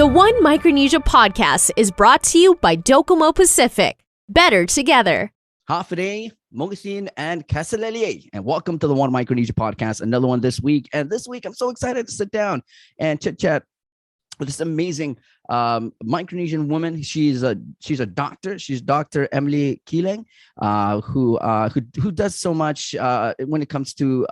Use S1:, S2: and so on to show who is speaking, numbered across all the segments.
S1: The One Micronesia Podcast is brought to you by Docomo Pacific. Better together.
S2: Hafide, Mogisin, and Kasalelier. And welcome to the One Micronesia Podcast, another one this week. And this week, I'm so excited to sit down and chit-chat with this amazing Micronesian woman. She's a doctor. She's Dr. Emelihter Kihleng, who does so much when it comes to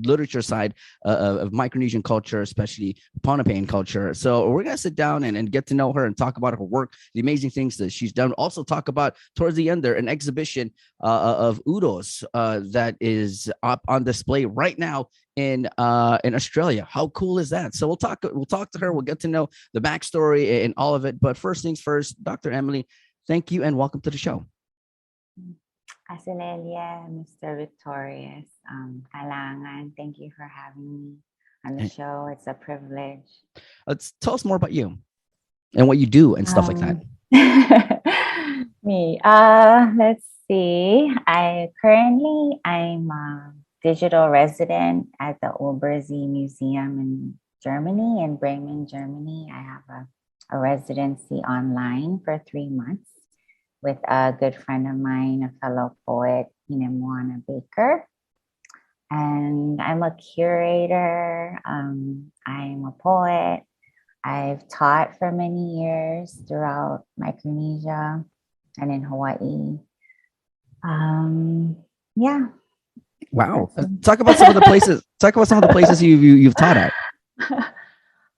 S2: literature side of Micronesian culture, especially Pohnpeian culture. So we're gonna sit down and get to know her and talk about her work, the amazing things that she's done. Also talk about towards the end there an exhibition of Udos that is up on display right now in Australia. How cool is that? So we'll talk to her. We'll get to know the backstory and all of it. But first things first, Dr. Emily, thank you and welcome to the show.
S3: Asilelia, Mr. Victorious, Kalangan, thank you for having me on the show. It's a privilege.
S2: Tell us more about you and what you do and stuff like that.
S3: Me, let's see. I'm a digital resident at the Obersee Museum in Germany, in Bremen, Germany. I have a residency online for 3 months with a good friend of mine, a fellow poet, Moana Baker. And I'm a curator. I'm a poet. I've taught for many years throughout Micronesia and in Hawaii. Yeah.
S2: Wow. Talk about some of the places. Talk about some of the places you've taught at.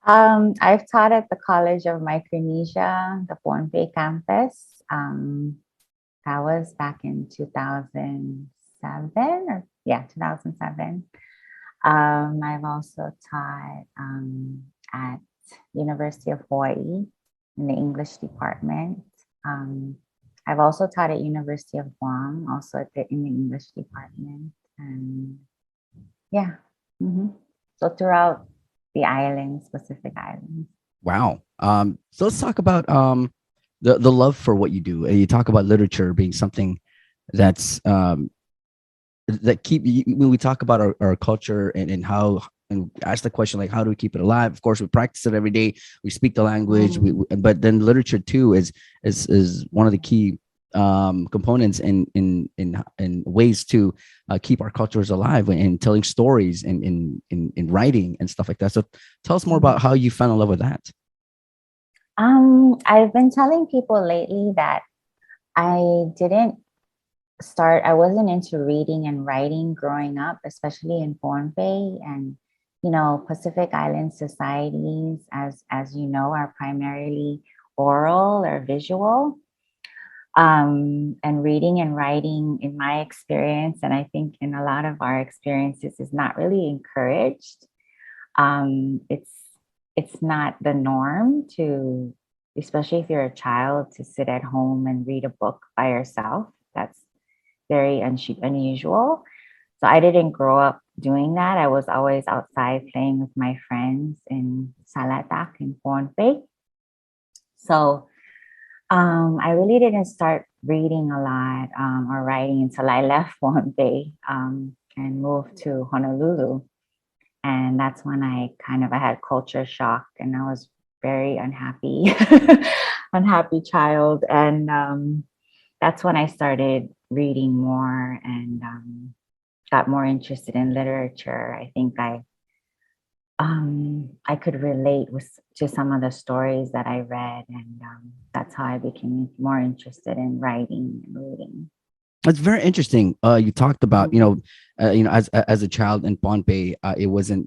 S3: I've taught at the College of Micronesia, the Pohnpeian campus. That was back in 2007. 2007. I've also taught at University of Hawaii in the English department. I've also taught at University of KUAM, also in the English department. And yeah, so throughout the islands, Pacific Islands.
S2: Wow. So let's talk about the love for what you do. You talk about literature being something that's when we talk about our culture and how, and ask the question like, how do we keep it alive? Of course, we practice it every day. We speak the language, but then literature too is one of the key components in ways to keep our cultures alive and telling stories and in writing and stuff like that. So tell us more about how you fell in love with that.
S3: I've been telling people lately that I wasn't into reading and writing growing up, especially in Pohnpeian and Pacific Island societies, as you know, are primarily oral or visual. And reading and writing, in my experience, and I think in a lot of our experiences, is not really encouraged. It's not the norm to, especially if you're a child, to sit at home and read a book by yourself. That's very unusual. So I didn't grow up doing that. I was always outside playing with my friends in Salatak in Pohnpeian. So I really didn't start reading a lot or writing until I left Pohnpeian and moved to Honolulu. And that's when I had culture shock, and I was very unhappy, unhappy child. And that's when I started reading more and got more interested in literature. I think I could relate to some of the stories that I read, and that's how I became more interested in writing and reading.
S2: That's very interesting. You talked about, as a child in Pohnpeian, it wasn't,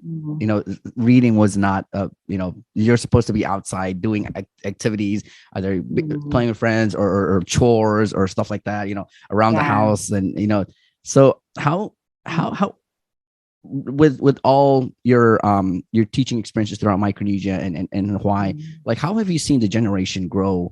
S2: reading was not, you're supposed to be outside doing activities, either playing with friends or chores or stuff like that, around the house. And, so how with all your teaching experiences throughout Micronesia and Hawaii, like how have you seen the generation grow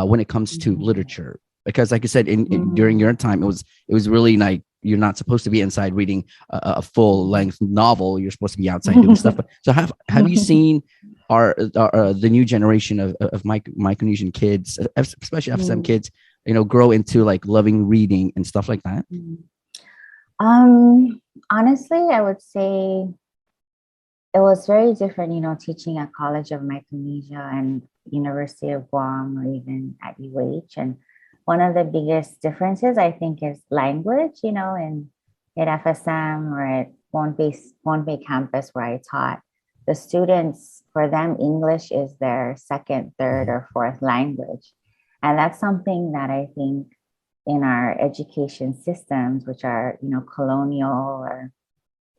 S2: when it comes to literature? Because like I said, during your time, it was really like you're not supposed to be inside reading a full length novel. You're supposed to be outside doing stuff. So have you seen the new generation of Micronesian kids, especially FSM kids, grow into like loving reading and stuff like that?
S3: Honestly, I would say it was very different, teaching at College of Micronesia and University of Guam or even at UH. And one of the biggest differences, I think, is language, at FSM or at Pohnpeian campus where I taught. The students, for them, English is their second, third, or fourth language. And that's something that I think in our education systems, which are, colonial or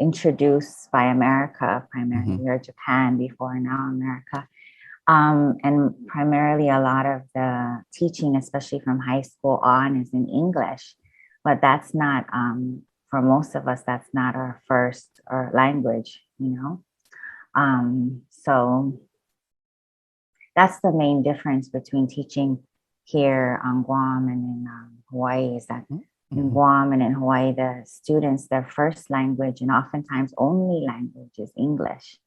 S3: introduced by America primarily, or Japan before now America. And primarily a lot of the teaching, especially from high school on, is in English. But that's not, for most of us, that's not our first or language, So that's the main difference between teaching here on Guam and in Hawaii, is that in Guam and in Hawaii, the students, their first language and oftentimes only language is English.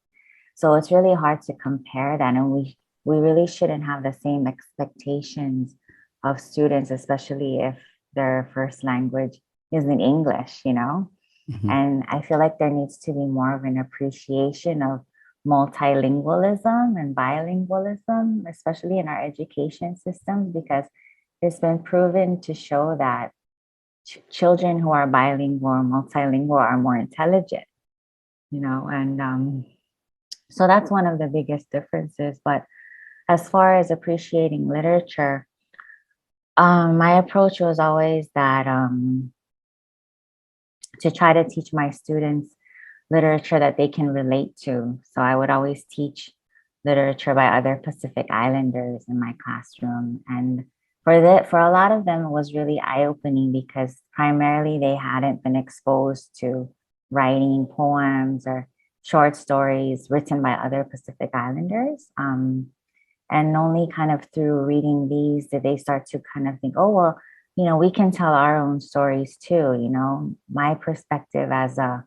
S3: So it's really hard to compare that. And we really shouldn't have the same expectations of students, especially if their first language isn't English, And I feel like there needs to be more of an appreciation of multilingualism and bilingualism, especially in our education system, because it's been proven to show that children who are bilingual or multilingual are more intelligent, and so that's one of the biggest differences. But as far as appreciating literature, my approach was always that to try to teach my students literature that they can relate to. So I would always teach literature by other Pacific Islanders in my classroom. And for a lot of them, it was really eye-opening because primarily they hadn't been exposed to writing poems or short stories written by other Pacific Islanders. And only kind of through reading these did they start to kind of think, oh, well, we can tell our own stories too. My perspective as a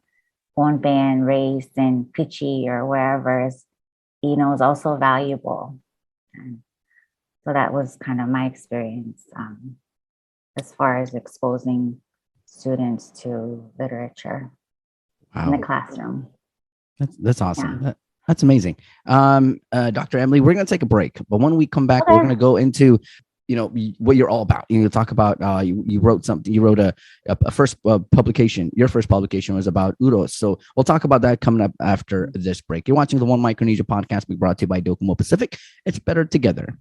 S3: Pohnpeian raised in Pichi or wherever is also valuable. And so that was kind of my experience as far as exposing students to literature in the classroom.
S2: That's awesome. Yeah. That's amazing. Dr. Emily, we're going to take a break, but when we come back, we're going to go into what you're all about. Talk about you wrote something. You wrote a first publication. Your first publication was about uros. So we'll talk about that coming up after this break. You're watching the One Micronesia Podcast, brought to you by Docomo Pacific. It's better together.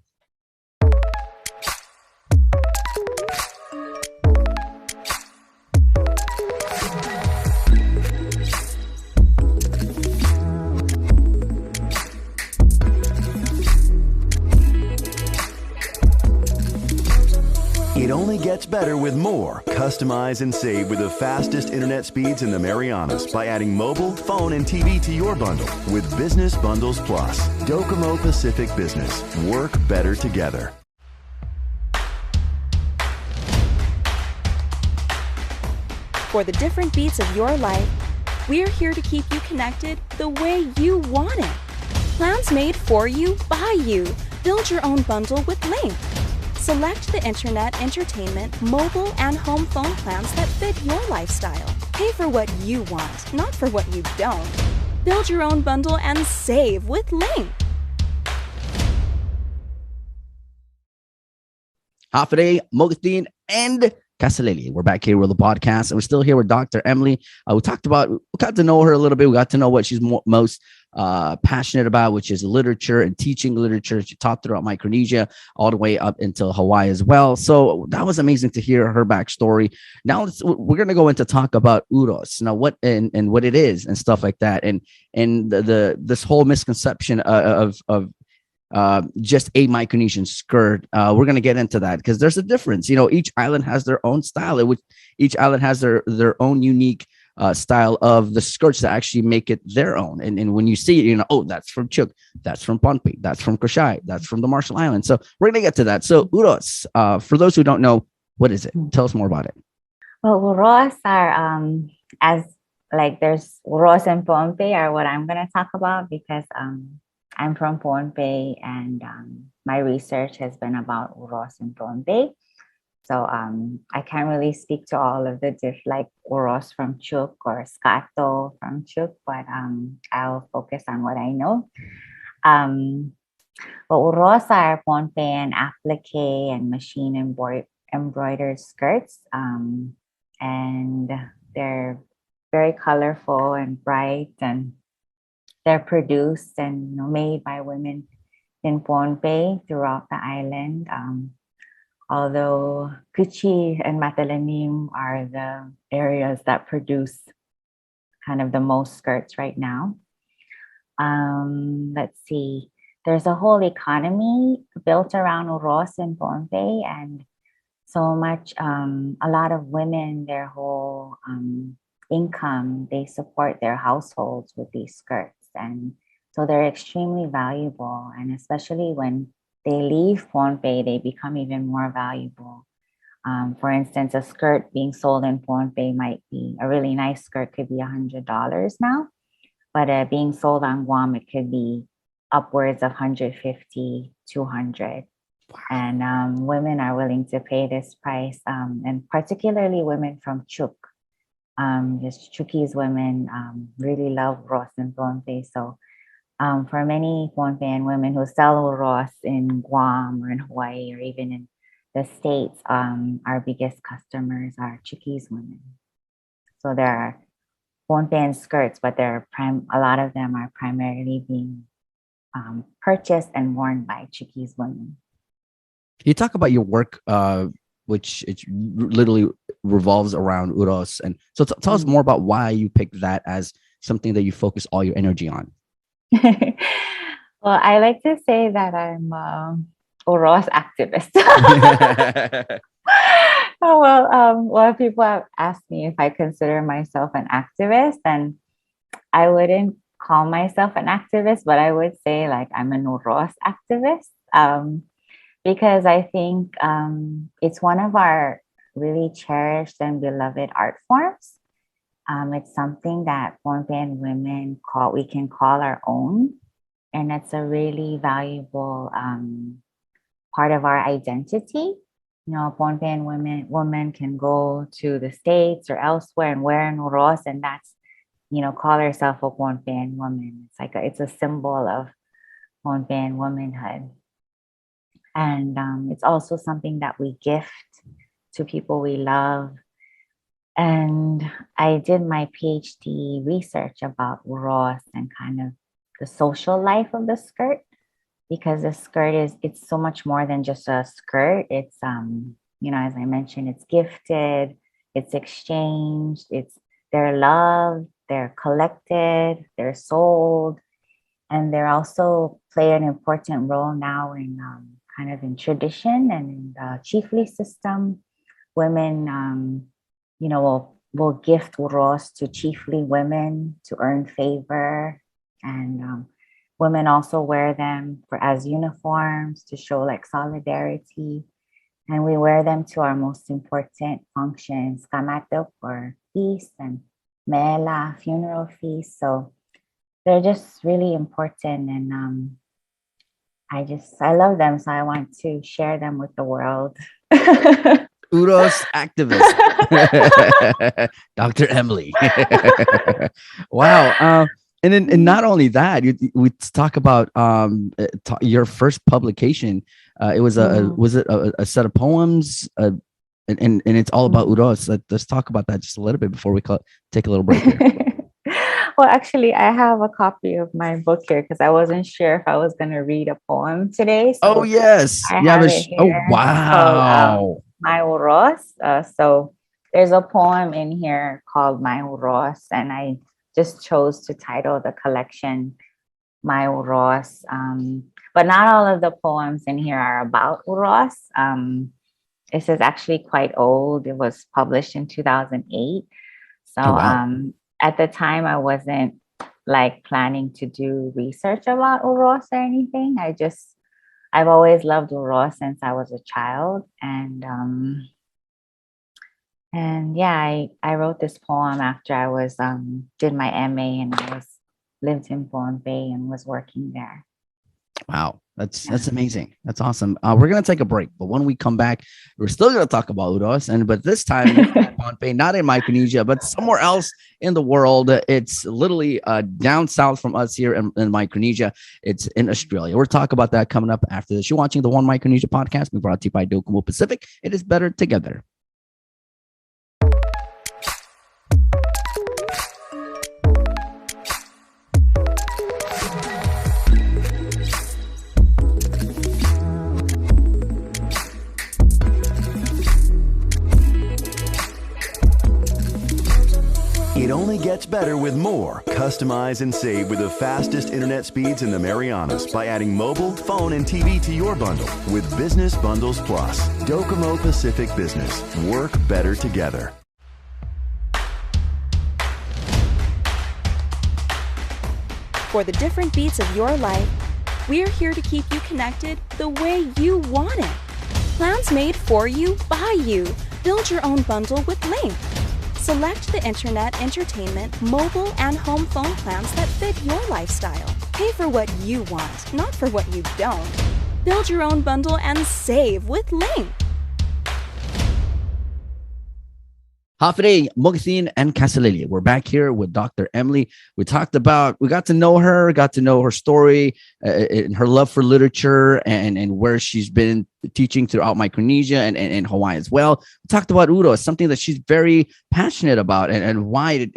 S4: It only gets better with more. Customize and save with the fastest internet speeds in the Marianas by adding mobile, phone, and TV to your bundle with Business Bundles Plus. Docomo Pacific Business. Work better together.
S5: For the different beats of your life, we're here to keep you connected the way you want it. Plans made for you, by you. Build your own bundle with Link. Select the internet, entertainment, mobile, and home phone plans that fit your lifestyle. Pay for what you want, not for what you don't. Build your own bundle and save with Link.
S2: Hafaday, Mogustin, and Casaleli. We're back here with the podcast, and we're still here with Dr. Emily. We got to know her a little bit. We got to know what she's most passionate about, which is literature and teaching literature. She taught throughout Micronesia all the way up until Hawaii as well. So that was amazing to hear her backstory. Now we're going to go into talk about uros, now what and what it is and stuff like that, and this whole misconception of just a Micronesian skirt. We're going to get into that because there's a difference. Each island has their own style, which each island has their own unique style of the skirts that actually make it their own. And when you see it, oh, that's from Chuuk, that's from Pohnpeian, that's from Koshai, that's from the Marshall Islands. So we're going to get to that. So uros, for those who don't know, what is it? Tell us more about it.
S3: Well, uros are there's uros and Pohnpeian are what I'm going to talk about because I'm from Pohnpeian and my research has been about uros and Pohnpeian. So I can't really speak to all of the like Uros from Chuk or Scato from Chuk, but I'll focus on what I know. But Uros are Pohnpeian applique and machine embroidered skirts. And they're very colorful and bright, and they're produced and made by women in Pohnpei throughout the island. Although Kuchi and Matalanim are the areas that produce kind of the most skirts right now. Let's see. There's a whole economy built around Uros in Pohnpei, and so much, a lot of women, their whole income, they support their households with these skirts. And so they're extremely valuable. And especially when they leave Pohnpei, they become even more valuable. For instance, a skirt being sold in Pohnpei might be, a really nice skirt could be $100 now, but being sold on Guam, it could be upwards of 150, 200. Wow. And women are willing to pay this price, and particularly women from Chuk. Just Chukese women really love Uros in Pohnpei. So for many Pohnpeian women who sell Uros in Guam or in Hawaii or even in the States, our biggest customers are Chukese women. So there are Pohnpeian skirts, but a lot of them are primarily being purchased and worn by Chukese women.
S2: You talk about your work, which it literally revolves around Uros. And so tell us more about why you picked that as something that you focus all your energy on.
S3: Well, I like to say that I'm Uros activist. Oh, well, a lot of people have asked me if I consider myself an activist, and I wouldn't call myself an activist, but I would say like I'm an Uros activist. Because I think it's one of our really cherished and beloved art forms. It's something that Pohnpeian women we can call our own. And it's a really valuable part of our identity. You know, Pohnpeian women can go to the States or elsewhere and wear an Uros, and that's, call herself a Pohnpeian woman. It's a symbol of Pohnpeian womanhood. And it's also something that we gift to people we love. And I did my PhD research about Uros and kind of the social life of the skirt, because the skirt it's so much more than just a skirt. It's, as I mentioned, it's gifted, it's exchanged, they're loved, they're collected, they're sold, and they're also play an important role now in kind of in tradition and in the chiefly system. Women, will gift Uros to chiefly women to earn favor. And women also wear them as uniforms to show like solidarity. And we wear them to our most important functions, kamatok or feast, and mela, funeral feast. So they're just really important. And I love them, so I want to share them with the world.
S2: Uros activist, Dr. Emily. Wow. And not only that, we talk about your first publication. It was a set of poems, and it's all about Uros. Let's talk about that just a little bit before we take a little break here.
S3: Well, actually, I have a copy of my book here because I wasn't sure if I was going to read a poem today. So
S2: yes. Wow.
S3: Called, My Uros. So there's a poem in here called My Uros, and I just chose to title the collection My Uros. But not all of the poems in here are about Uros. This is actually quite old. It was published in 2008. So wow. At the time, I wasn't planning to do research about Uros or anything. I've always loved Uros since I was a child. And yeah, I wrote this poem after I did my MA, and I lived in Pohnpei and was working there.
S2: Wow, that's amazing. That's awesome. We're gonna take a break, but when we come back, we're still gonna talk about Uros, but this time Pohnpeian, not in Micronesia, but somewhere else in the world. It's literally down south from us here in Micronesia. It's in Australia. We'll talk about that coming up after this. You're watching the One Micronesia podcast. We brought to you by Docomo Pacific. It is better together.
S4: It only gets better with more. Customize and save with the fastest internet speeds in the Marianas by adding mobile, phone, and TV to your bundle with Business Bundles Plus. Docomo Pacific Business. Work better together.
S5: For the different beats of your life, we're here to keep you connected the way you want it. Plans made for you, by you. Build your own bundle with Link. Select the internet, entertainment, mobile, and home phone plans that fit your lifestyle. Pay for what you want, not for what you don't. Build your own bundle and save with Link.
S2: Hafide, Mogisin, and Casalelia. We're back here with Dr. Emily. We got to know her, got to know her story, and her love for literature, and where she's been teaching throughout Micronesia and Hawaii as well. We talked about Uros, something that she's very passionate about, and why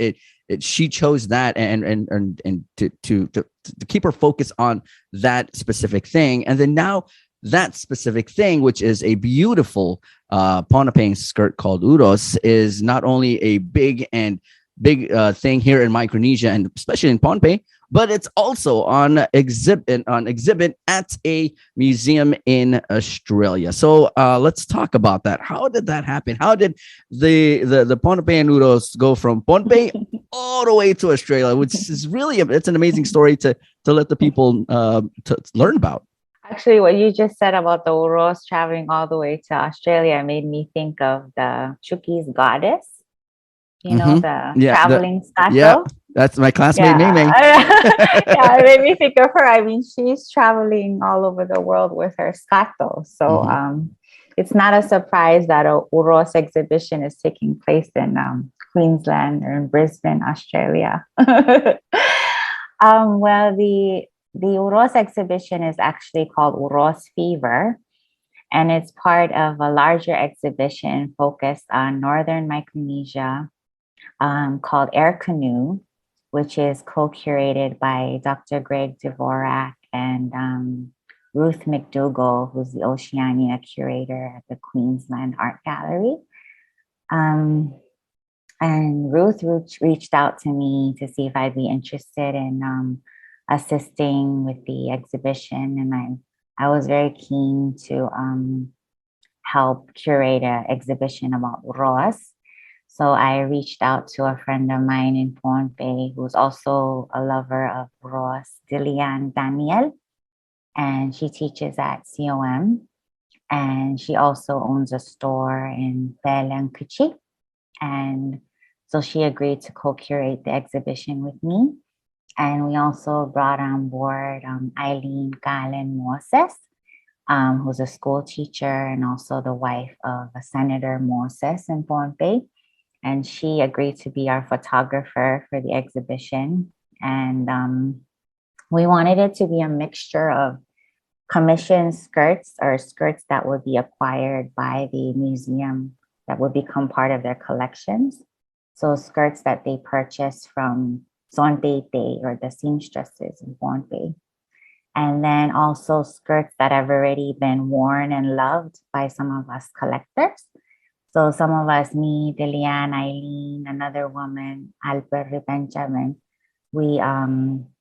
S2: she chose that, and to keep her focus on that specific thing. And then now that specific thing, which is a beautiful Pohnpeian skirt called Uros, is not only a big thing here in Micronesia and especially in Pohnpeian, but it's also on exhibit at a museum in Australia. So let's talk about that. How did that happen? How did the Pohnpeian Uros go from Pohnpeian all the way to Australia, which is really it's an amazing story to let the people to learn about.
S3: Actually, what you just said about the Uros traveling all the way to Australia made me think of the Chuki's goddess. The traveling statue. Yeah,
S2: that's my classmate, Meme.
S3: Yeah, it made me think of her. I mean, she's traveling all over the world with her scato. So it's not a surprise that a Uros exhibition is taking place in Queensland or in Brisbane, Australia. Well, the Uros exhibition is actually called Uros Fever, and it's part of a larger exhibition focused on northern Micronesia called Air Canoe, which is co-curated by Dr. Greg Dvorak and Ruth McDougall, who's the Oceania curator at the Queensland Art Gallery. And Ruth reached out to me to see if I'd be interested in assisting with the exhibition, and I was very keen to help curate an exhibition about Uros. So I reached out to a friend of mine in Pohnpeian who's also a lover of Uros, Dilian Daniel, and she teaches at KUAM, and she also owns a store in Pelang Kuchi, and so she agreed to co-curate the exhibition with me. And we also brought on board Eileen Galen Moses, who's a school teacher and also the wife of Senator Moses in Pohnpeian. And she agreed to be our photographer for the exhibition. And we wanted it to be a mixture of commissioned skirts or skirts that would be acquired by the museum that would become part of their collections. So skirts that they purchased from Zontete or the seamstresses in Pohnpeian. And then also skirts that have already been worn and loved by some of us collectors. So some of us, me, Dilian, Eileen, another woman, Alper Benjamin, we've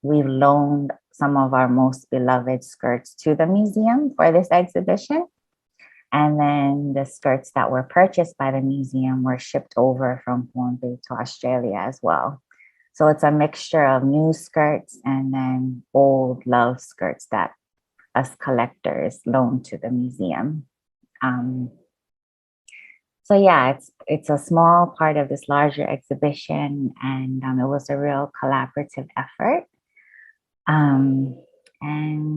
S3: loaned some of our most beloved skirts to the museum for this exhibition. And then the skirts that were purchased by the museum were shipped over from Pohnpeian to Australia as well. So it's a mixture of new skirts and then old love skirts that us collectors loan to the museum. So yeah, it's a small part of this larger exhibition, and it was a real collaborative effort. And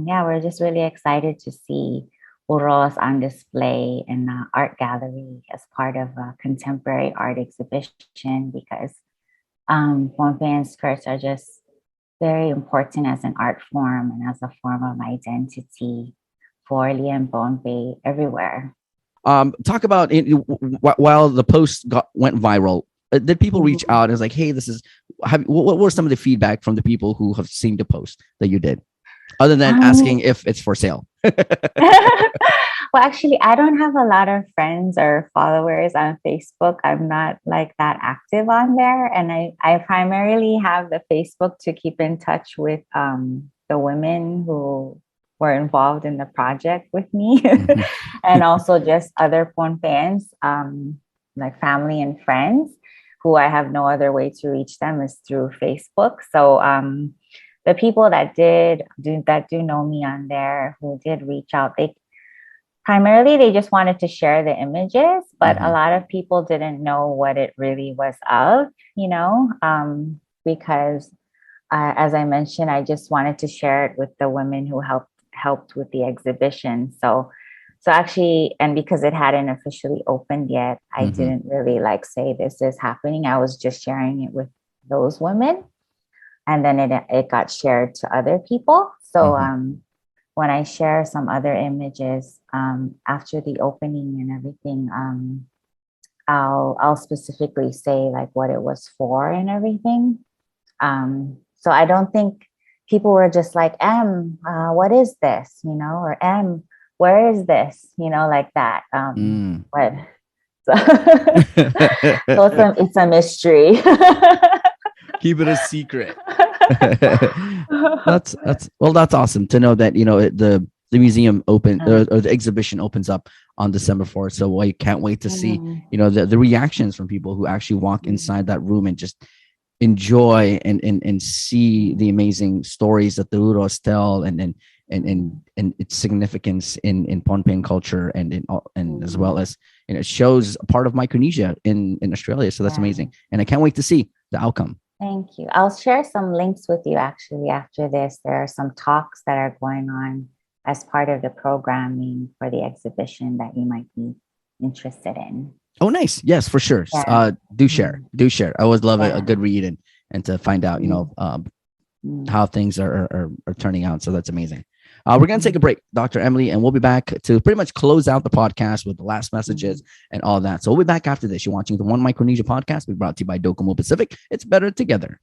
S3: yeah, we're just really excited to see Uros on display in the art gallery as part of a contemporary art exhibition because Pohnpeian skirts are just very important as an art form and as a form of identity for Lian Pohnpei everywhere.
S2: Talk about while the post went viral. Did people reach out and was like, "Hey, what were some of the feedback from the people who have seen the post that you did, other than asking if it's for sale?"
S3: Well, actually, I don't have a lot of friends or followers on Facebook. I'm not like that active on there. And I primarily have the Facebook to keep in touch with the women who were involved in the project with me and also just other Pohnpeians, like family and friends who I have no other way to reach them is through Facebook. So the people that do know me on there who did reach out, they just wanted to share the images, but a lot of people didn't know what it really was of, because as I mentioned, I just wanted to share it with the women who helped with the exhibition. So actually, and because it hadn't officially opened yet, I didn't really say this is happening. I was just sharing it with those women, and then it got shared to other people. So when I share some other images after the opening and everything, I'll specifically say what it was for and everything. So I don't think people were just like, what is this? Or where is this? Like that. But so it's a mystery.
S2: Keep it a secret. That's awesome to know that the museum open or the exhibition opens up on December 4th. So I can't wait to see the reactions from people who actually walk inside that room and just enjoy and see the amazing stories that the Uros tell and its significance in Pohnpeian culture and as well as it shows a part of Micronesia in Australia. So that's amazing, and I can't wait to see the outcome.
S3: Thank you. I'll share some links with you actually after this. There are some talks that are going on as part of the programming for the exhibition that you might be interested in.
S2: Oh, nice. Yes, for sure. Yeah. Do share. I always love a good read and to find out, how things are turning out. So that's amazing. We're going to take a break, Dr. Emily, and we'll be back to pretty much close out the podcast with the last messages and all that. So we'll be back after this. You're watching the One Micronesia Podcast. We're brought to you by Docomo Pacific. It's better together.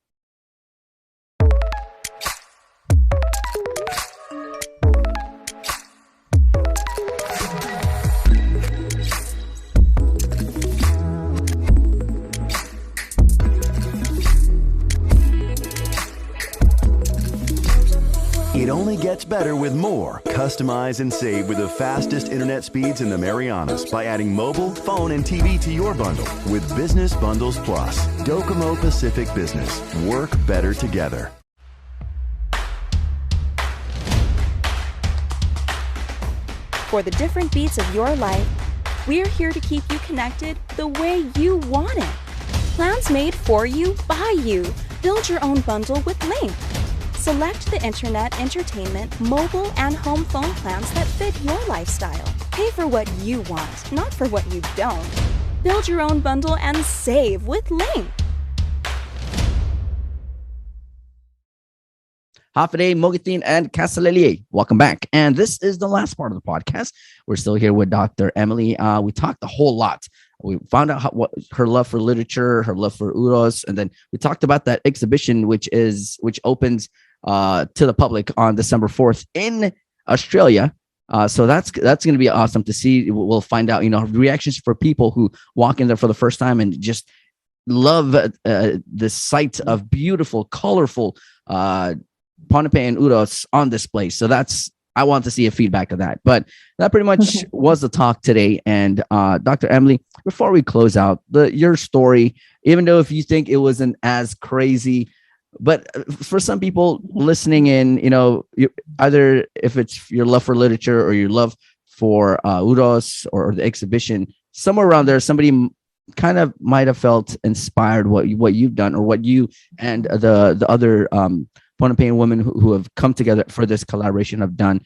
S4: It only gets better with more. Customize and save with the fastest internet speeds in the Marianas by adding mobile, phone, and TV to your bundle with Business Bundles Plus. Docomo Pacific Business. Work better together.
S5: For the different beats of your life, we're here to keep you connected the way you want it. Plans made for you, by you. Build your own bundle with Link. Select the internet, entertainment, mobile, and home phone plans that fit your lifestyle. Pay for what you want, not for what you don't. Build your own bundle and save with Link.
S2: Hafaday, Mogitin, and Casalelier. Welcome back. And this is the last part of the podcast. We're still here with Dr. Emily. We talked a whole lot. We found out what her love for literature, her love for Uros, and then we talked about that exhibition, which opens to the public on December 4th in Australia. So that's going to be awesome to see. We'll find out, reactions for people who walk in there for the first time and just love the sight of beautiful, colorful Pohnpeian Uros on display. So I want to see a feedback of that. But that pretty much was the talk today. And Dr. Emily, before we close out, your story, even though if you think it wasn't as crazy, but for some people listening in, either if it's your love for literature or your love for Uros or the exhibition, somewhere around there, somebody kind of might have felt inspired what you've done or what you and the other Pohnpeian women who have come together for this collaboration have done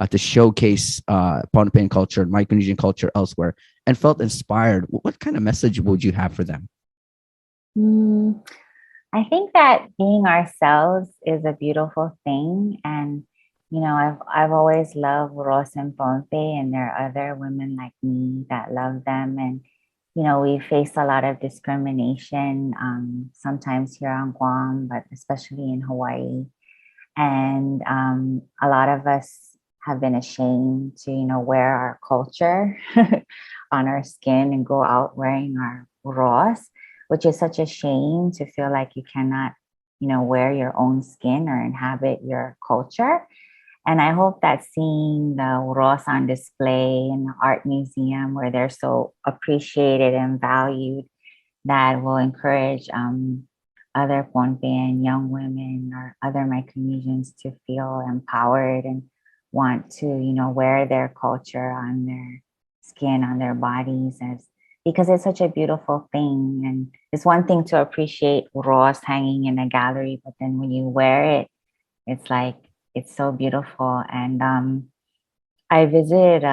S2: to showcase Pohnpeian culture, Micronesian culture elsewhere, and felt inspired. What kind of message would you have for them?
S3: I think that being ourselves is a beautiful thing. And, I've always loved Ross and Pohnpei, and there are other women like me that love them. And, we face a lot of discrimination, sometimes here on Guam, but especially in Hawaii. And a lot of us have been ashamed to, wear our culture on our skin and go out wearing our Ross, which is such a shame to feel like you cannot, wear your own skin or inhabit your culture. And I hope that seeing the Ross on display in the art museum, where they're so appreciated and valued, that will encourage other Pohnpeian young women or other Micronesians to feel empowered and want to, wear their culture on their skin, on their bodies, because it's such a beautiful thing. And it's one thing to appreciate Ross hanging in a gallery, but then when you wear it, it's like, it's so beautiful. And I visited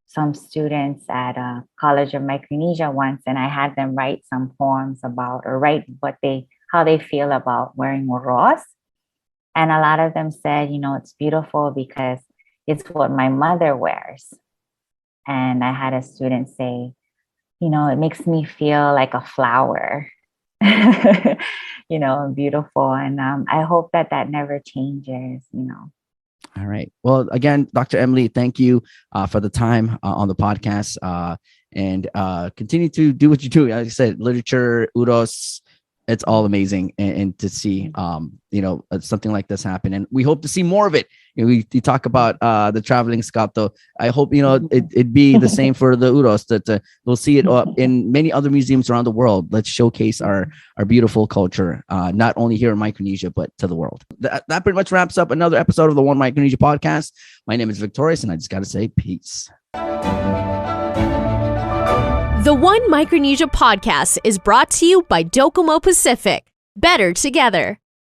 S3: some students at College of Micronesia once, and I had them write some poems about, or write how they feel about wearing Ross. And a lot of them said, it's beautiful because it's what my mother wears. And I had a student say, it makes me feel like a flower, beautiful. And I hope that never changes,
S2: All right. Well, again, Dr. Emily, thank you for the time on the podcast, and continue to do what you do. Like I said, literature, UROS, it's all amazing. And to see, something like this happen. And we hope to see more of it. You talk about the traveling Scato. I hope, it'd be the same for the UROS, that we'll see it in many other museums around the world. Let's showcase our beautiful culture, not only here in Micronesia, but to the world. That pretty much wraps up another episode of the One Micronesia Podcast. My name is Victorious, and I just got to say peace.
S1: The One Micronesia Podcast is brought to you by Docomo Pacific. Better together.